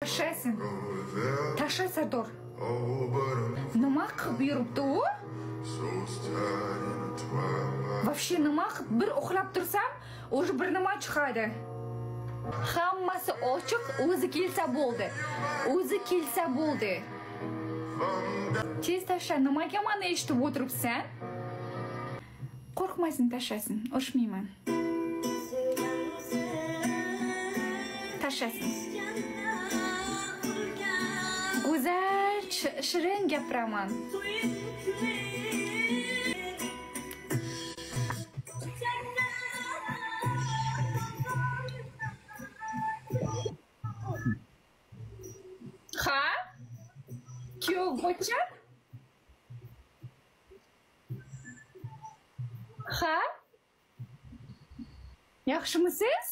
Tashlaysin. Tashlay Sardor. Nima qilib yuribdi u? Вообще nima qilib bir uxlab tursam, o'sha bir nima chiqadi. Hammasi ochiq, o'zi kelsa bo'ldi. O'zi kelsa bo'ldi. Tez tashla, nimaga meni eshitib o'tiribsan? Qo'rqmasin, tashlasin, urishmayman. Tashlasin. Go'zal, shirin gapiraman. Ha? Kuyov bocha? Ha? Yaxshimisiz?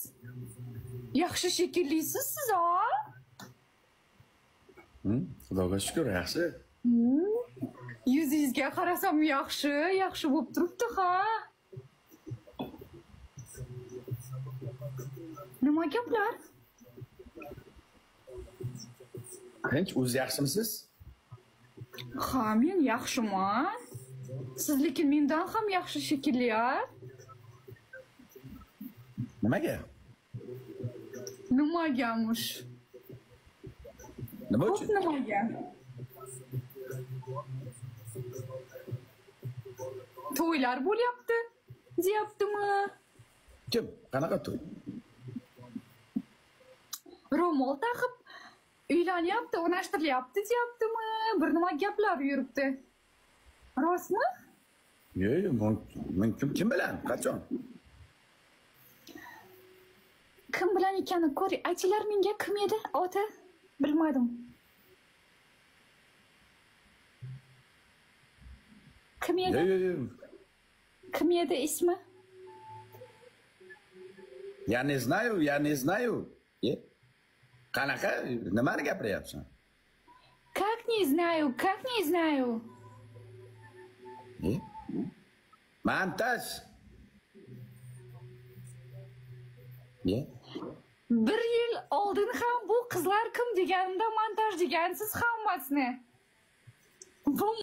Yaxshi shekillisiz siz, ha? Xudoga shukr, yaxshi. Yuzingizga qarasam yaxshi bo'lib turibdi, ha? Nima gaplar? Tinch, o'zi yaxshimisiz? Ha, men yaxshiman. Siz lekin mendan ham yaxshi shekilli, ha? Nimaga? Nimagamush? Nima uchun? Nimaga? To'ylar bo'lyapti, deyaptimi? Kim? Qanaqa to'y? Ro'mol taqib uylanyapti, o'rnaштirilyapti, deyaptimi? Bir nima gaplar yuribdi. Rostmi? Yo'q, men kim bilan? Qachon? Kim bilan ekanini ko'ring. Aytinglar menga, kim edi oti? Bilmadim. Kim edi? Yo'q. Kim edi ismi? Я не знаю. Qanaqa? Nimani gapiryapsan? Как не знаю? Montaj. Bir yil oldin ham bu qizlar kim deganimda montaj degansiz hammasini. Bu